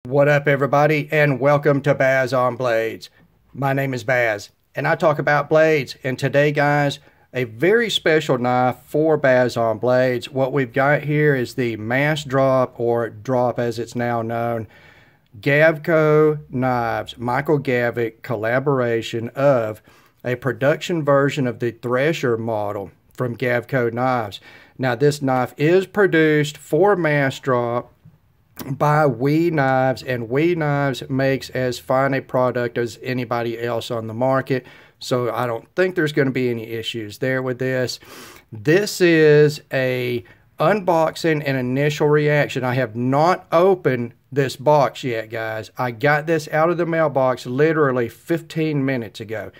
What up, everybody, and welcome to Baz on Blades. My name is Baz, and I talk about blades. And today, guys, a very special knife for Baz on Blades. What we've got here is the Mass Drop, or Drop as it's now known, Gavko Knives, Michael Gavik collaboration of a production version of the Thresher model from Gavko Knives. Now, this knife is produced for Mass Drop by WE Knives, and WE Knives makes as fine a product as anybody else on the market, so I don't think there's going to be any issues there with this. This is a unboxing and initial reaction. I have not opened this box yet, guys. I got this out of the mailbox literally 15 minutes ago.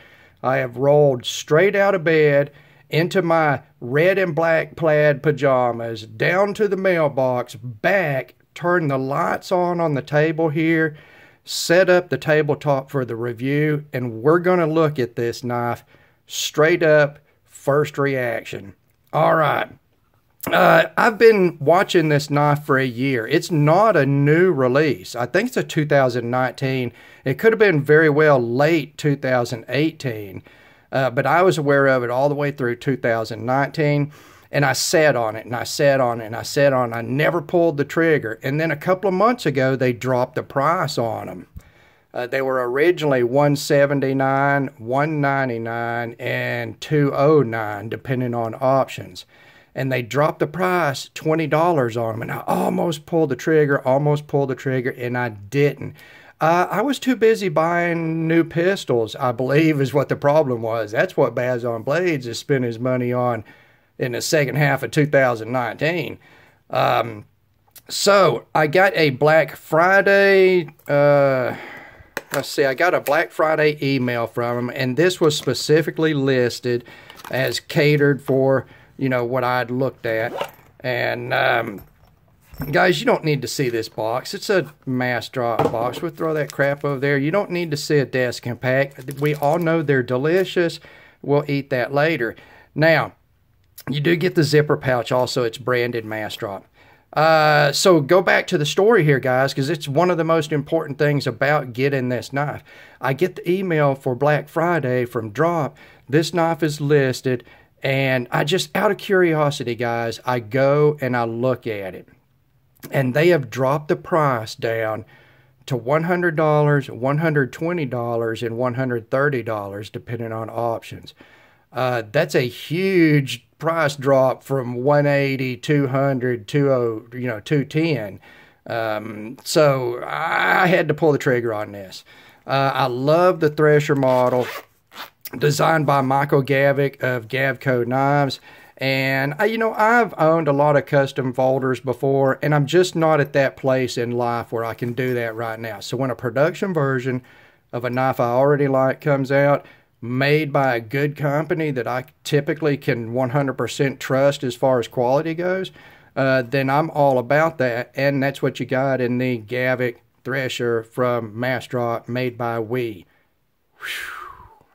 I have rolled straight out of bed into my red and black plaid pajamas, down to the mailbox, back, turn the lights on the table here, set up the tabletop for the review, and we're going to look at this knife straight up, first reaction. All right. I've been watching this knife for a year. It's not a new release. I think it's a 2019. It could have been very well late 2018, but I was aware of it all the way through 2019. And I sat on it, and I sat on it, and I sat on it. I never pulled the trigger. And then a couple of months ago, they dropped the price on them. They were originally $179, $199, and $209, depending on options. And they dropped the price, $20 on them. And I almost pulled the trigger, and I didn't. I was too busy buying new pistols, I believe, is what the problem was. That's what Baz on Blades is spending his money on in the second half of 2019. So I got a Black Friday, let's see, I got a Black Friday email from them, and this was specifically listed as catered for, you know, what I'd looked at. And guys, you don't need to see this box. It's a Mass Drop box. We'll throw that crap over there. You don't need to see a desk compact. We all know they're delicious. We'll eat that later. Now, you do get the zipper pouch also. It's branded Mass Drop. So go back to the story here, guys, because it's one of the most important things about getting this knife. I get the email for Black Friday from Drop. This knife is listed, and I just, out of curiosity, guys, I go and I look at it. And they have dropped the price down to $100, $120, and $130, depending on options. That's a huge price drop from 180, 200, 20, 210. So I had to pull the trigger on this. I love the Thresher model, designed by Michael Gavik of Gavko Knives. And, I've owned a lot of custom folders before, and I'm just not at that place in life where I can do that right now. So when a production version of a knife I already like comes out, made by a good company that I typically can 100% trust as far as quality goes, then I'm all about that. And that's what you got in the Gavik Thresher from Mass Drop, made by WE.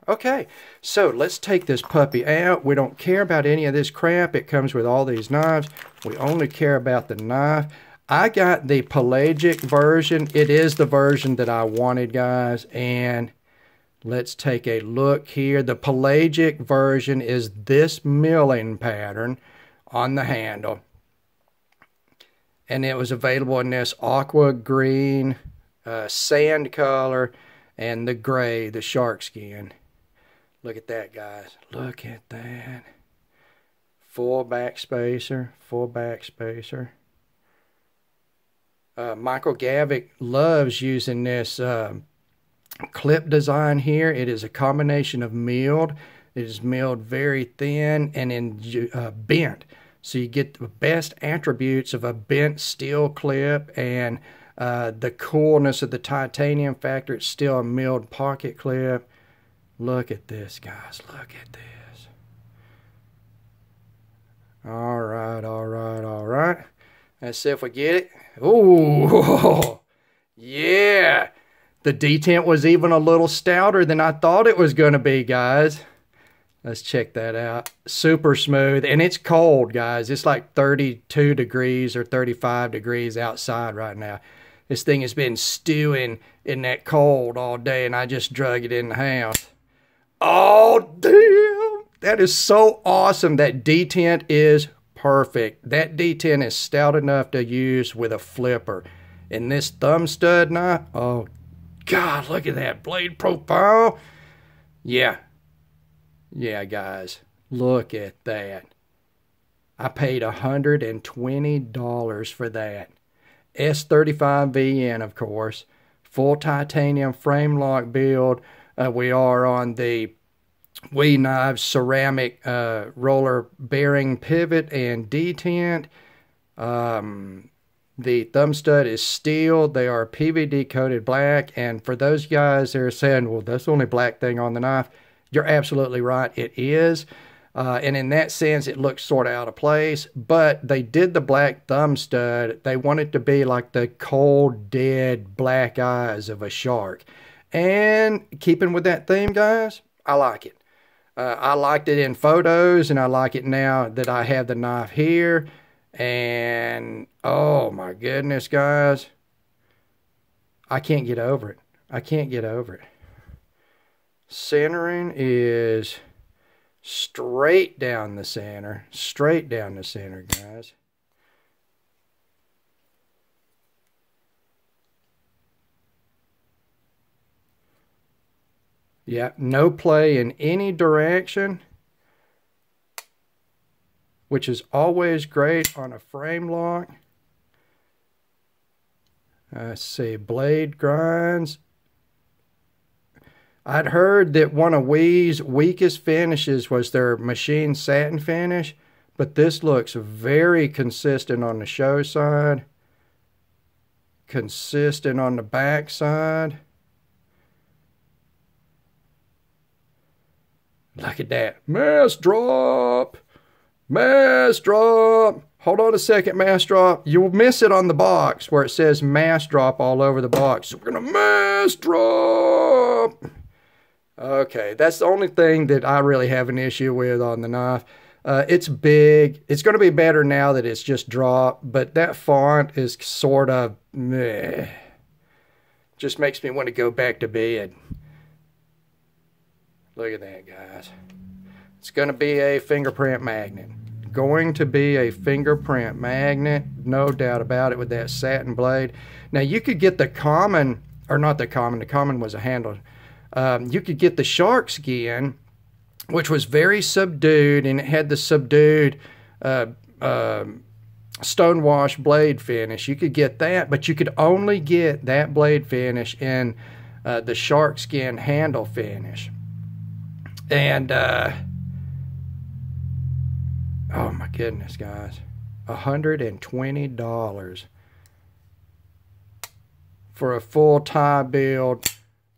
Okay, so let's take this puppy out. We don't care about any of this crap. It comes with all these knives. We only care about the knife. I got the pelagic version. It is the version that I wanted, guys, and let's take a look here. The pelagic version is this milling pattern on the handle. And it was available in this aqua green, sand color, and the gray, the shark skin. Look at that, guys. Look at that. Full back spacer, full back spacer. Michael Gavik loves using this clip design here. It is a combination of milled. It is milled very thin and in bent, so you get the best attributes of a bent steel clip and the coolness of the titanium factor. It's still a milled pocket clip. Look at this, guys. Look at this. All right, all right, all right. Let's see if we get it. Ooh, yeah. The detent was even a little stouter than I thought it was going to be, guys. Let's check that out. Super smooth, and it's cold, guys. It's like 32 degrees or 35 degrees outside right now. This thing has been stewing in that cold all day, and I just drug it in the house. Oh, damn. That is so awesome. That detent is perfect. That detent is stout enough to use with a flipper. And this thumb stud knife, oh, God, look at that blade profile. Yeah. Yeah, guys, look at that. I paid $120 for that. S35VN, of course. Full titanium frame lock build. We are on the WE Knives ceramic roller bearing pivot and detent. The thumb stud is steel. They are PVD coated black. And for those guys that are saying, well, that's the only black thing on the knife, you're absolutely right. It is. And in that sense, it looks sort of out of place. But they did the black thumb stud. They want it to be like the cold, dead black eyes of a shark. And keeping with that theme, guys, I like it. I liked it in photos, and I like it now that I have the knife here. And, oh my goodness, guys. I can't get over it. I can't get over it. Centering is straight down the center. Straight down the center, guys. Yeah, no play in any direction, which is always great on a frame lock. Let's see, blade grinds. I'd heard that one of WE's weakest finishes was their machine satin finish, but this looks very consistent on the show side, consistent on the back side. Look at that. Mass drop. Mass drop. Hold on a second, mass drop. You'll miss it on the box where it says mass drop all over the box. So we're going to mass drop. Okay, that's the only thing that I really have an issue with on the knife. It's big. It's going to be better now that it's just dropped, but that font is sort of meh. Just makes me want to go back to bed. Look at that, guys. It's going to be a fingerprint magnet. Going to be a fingerprint magnet, no doubt about it, with that satin blade. Now, you could get the common, or not the common was a handle. You could get the shark skin, which was very subdued, and it had the subdued stonewash blade finish. You could get that, but you could only get that blade finish in the shark skin handle finish. And, oh my goodness, guys. $120 for a full tie build,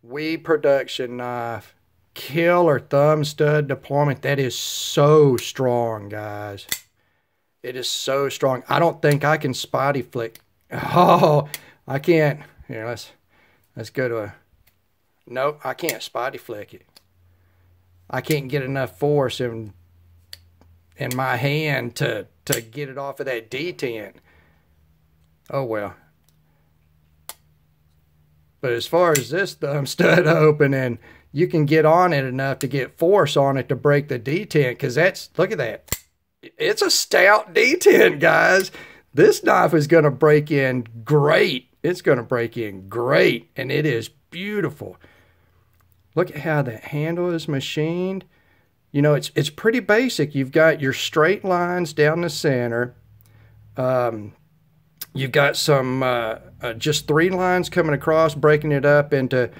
WE production knife, killer thumb stud deployment. That is so strong, guys. It is so strong. I don't think I can spotty flick. Oh, I can't. Here, let's go to a, nope, I can't spotty flick it. I can't get enough force in my hand to get it off of that detent. Oh well. But as far as this thumb stud opening, you can get on it enough to get force on it to break the detent, because that's, look at that. It's a stout detent, guys. This knife is going to break in great. It's going to break in great, and it is beautiful. Look at how that handle is machined. You know, it's pretty basic. You've got your straight lines down the center. You've got some just 3 lines coming across, breaking it up into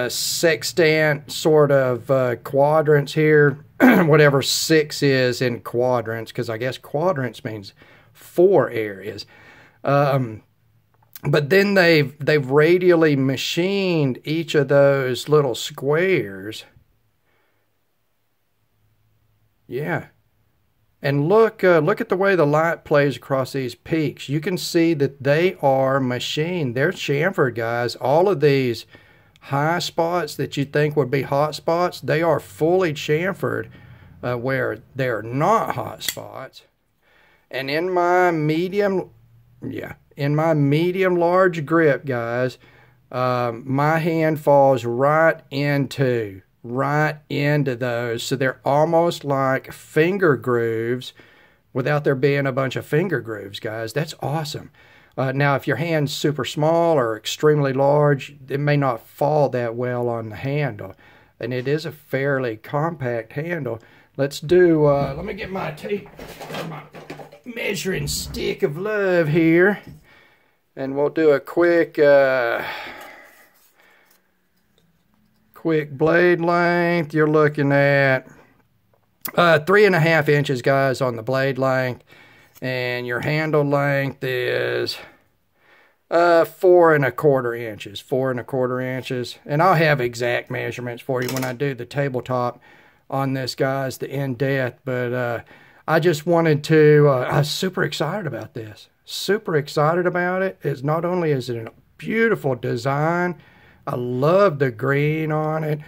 sextant sort of quadrants here. Whatever 6 is in quadrants, because I guess quadrants means 4 areas. But then they've radially machined each of those little squares. Yeah. And look at the way the light plays across these peaks. You can see that they are machined. They're chamfered, guys. All of these high spots that you think would be hot spots, they are fully chamfered where they're not hot spots. And in my medium in my medium large grip, guys, my hand falls right into those. So they're almost like finger grooves without there being a bunch of finger grooves, guys. That's awesome. Now, if your hand's super small or extremely large, it may not fall that well on the handle. And it is a fairly compact handle. Let's do, let me get my tape, my measuring stick of love here. And we'll do a quick blade length. You're looking at 3.5 inches, guys, on the blade length. And your handle length is 4.25 inches. 4.25 inches. And I'll have exact measurements for you when I do the tabletop on this, guys, the in-depth. But I just wanted to, I was super excited about this. Super excited about it. It's not only is it a beautiful design, I love the green on it.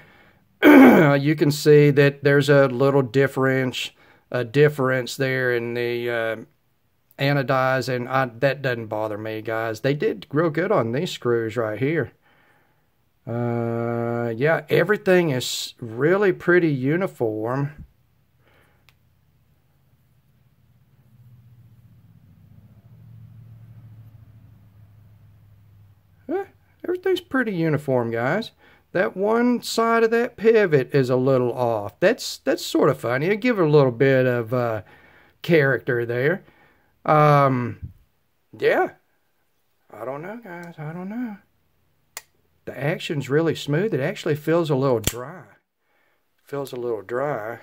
You can see that there's a little difference there in the anodize, and that doesn't bother me, guys. They did real good on these screws right here. Yeah, everything is really pretty uniform. Everything's pretty uniform, guys. That one side of that pivot is a little off. That's sort of funny. It'll give it a little bit of character there. Yeah. I don't know, guys. I don't know. The action's really smooth. It actually feels a little dry. Feels a little dry.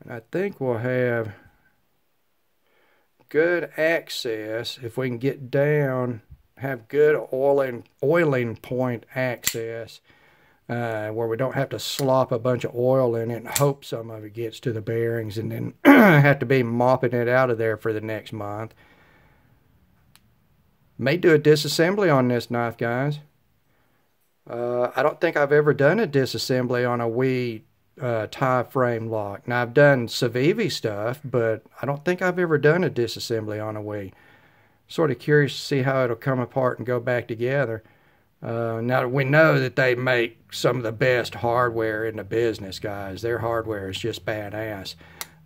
And I think we'll have good access if we can get down, have good oiling point access, where we don't have to slop a bunch of oil in it and hope some of it gets to the bearings and then have to be mopping it out of there for the next month. May do a disassembly on this knife, guys. I don't think I've ever done a disassembly on a WE tie frame lock. Now, I've done Civivi stuff, but I don't think I've ever done a disassembly on a WE. Sort of curious to see how it'll come apart and go back together. Now, we know that they make some of the best hardware in the business, guys. Their hardware is just badass.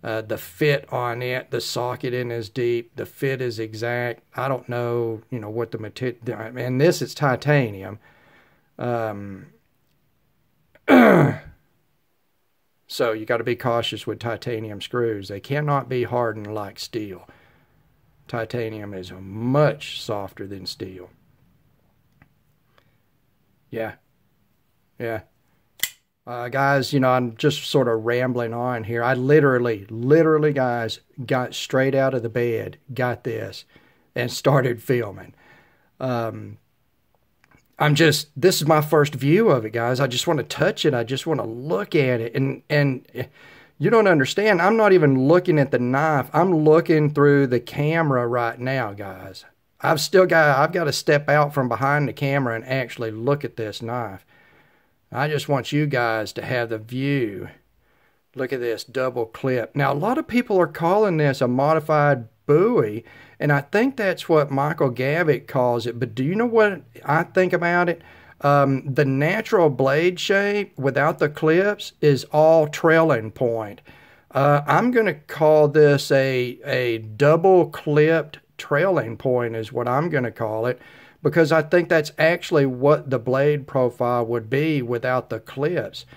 The fit on it, the socket in is deep, the fit is exact. I don't know, what the material, and this is titanium. So you got to be cautious with titanium screws. They cannot be hardened like steel. Titanium is much softer than steel. Yeah. Yeah. Guys, I'm just sort of rambling on here. I literally, guys, got straight out of the bed, got this, and started filming. This is my first view of it, guys. I just want to touch it. I just want to look at it. And you don't understand. I'm not even looking at the knife. I'm looking through the camera right now, guys. I've got to step out from behind the camera and actually look at this knife. I just want you guys to have the view. Look at this double clip. Now, a lot of people are calling this a modified Bowie, and I think that's what Michael Gavik calls it. But do you know what I think about it? The natural blade shape without the clips is all trailing point. I'm going to call this a double clipped trailing point is what I'm going to call it, because I think that's actually what the blade profile would be without the clips.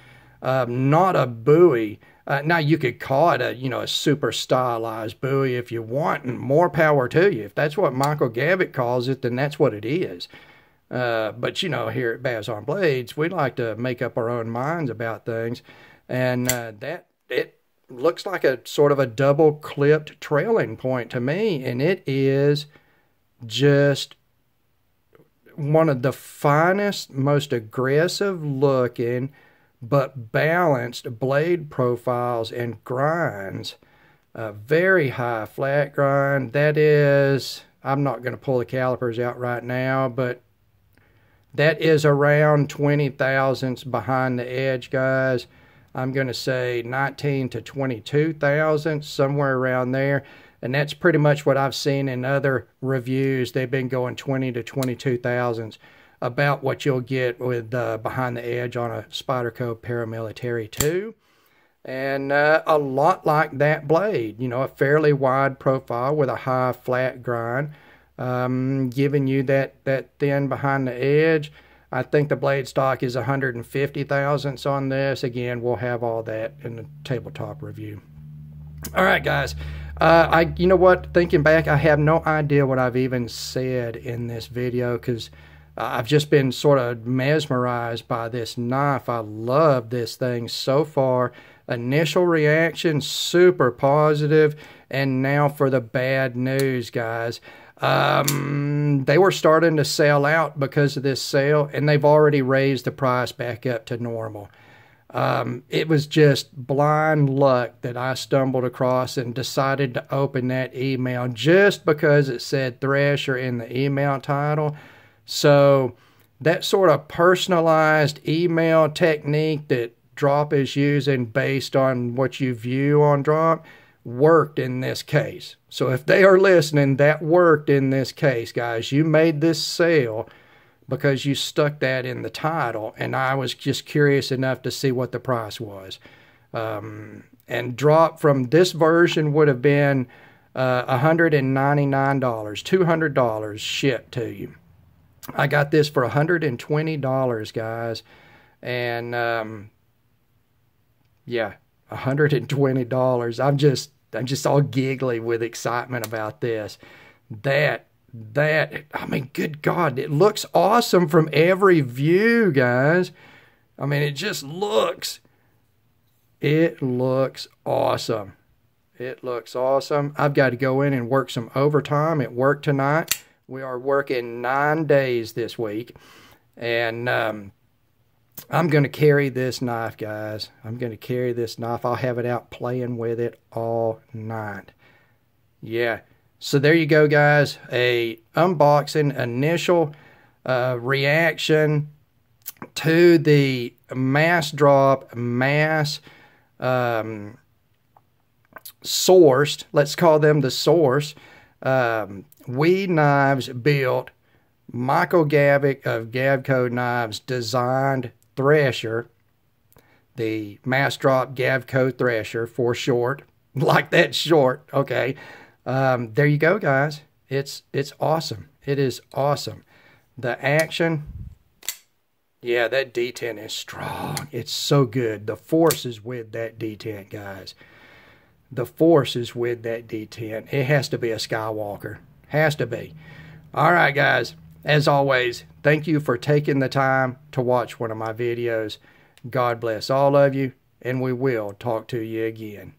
Not a Bowie. Now, you could call it a super stylized Bowie if you want, and more power to you. If that's what Michael Gavik calls it, then that's what it is. But, here at Baz on Blades, we like to make up our own minds about things. And it looks like a sort of a double clipped trailing point to me. And it is just one of the finest, most aggressive looking, but balanced blade profiles and grinds. Very high flat grind. That is, I'm not going to pull the calipers out right now, but that is around 20 thousandths behind the edge, guys. I'm going to say 19 to 22 thousandths, somewhere around there. And that's pretty much what I've seen in other reviews. They've been going 20 to 22 thousandths, about what you'll get with Behind the Edge on a Spyderco Paramilitary 2. And a lot like that blade, you know, a fairly wide profile with a high flat grind, giving you that thin behind the edge. I think the blade stock is 150 thousandths on this. Again, we'll have all that in the tabletop review. All right, guys. You know what? Thinking back, I have no idea what I've even said in this video, because I've just been sort of mesmerized by this knife. I love this thing so far. Initial reaction, super positive. And now for the bad news, guys. They were starting to sell out because of this sale, and they've already raised the price back up to normal. It was just blind luck that I stumbled across and decided to open that email just because it said Thrasher in the email title. So that sort of personalized email technique that Drop is using based on what you view on Drop worked in this case. So if they are listening, that worked in this case, guys. You made this sale because you stuck that in the title, and I was just curious enough to see what the price was. And Drop from this version would have been $199, $200 shipped to you. I got this for $120, guys, and yeah, $120. I'm just all giggly with excitement about this. I mean, good God, it looks awesome from every view, guys. I mean, it looks awesome. It looks awesome. I've got to go in and work some overtime at work tonight. We are working 9 days this week, and I'm going to carry this knife, guys. I'm going to carry this knife. I'll have it out playing with it all night. Yeah. So there you go, guys. A unboxing, initial reaction to the mass drop, mass sourced, let's call them the source, We Knives built, Michael Gavik of Gavco Knives designed Thrasher, the mass drop Gavco Thrasher for short, like that short, okay. There you go, guys. It's awesome. It is awesome. The action, yeah, that detent is strong. It's so good. The force is with that detent, guys. The force is with that detent. It has to be a Skywalker. Has to be. All right, guys. As always, thank you for taking the time to watch one of my videos. God bless all of you, and we will talk to you again.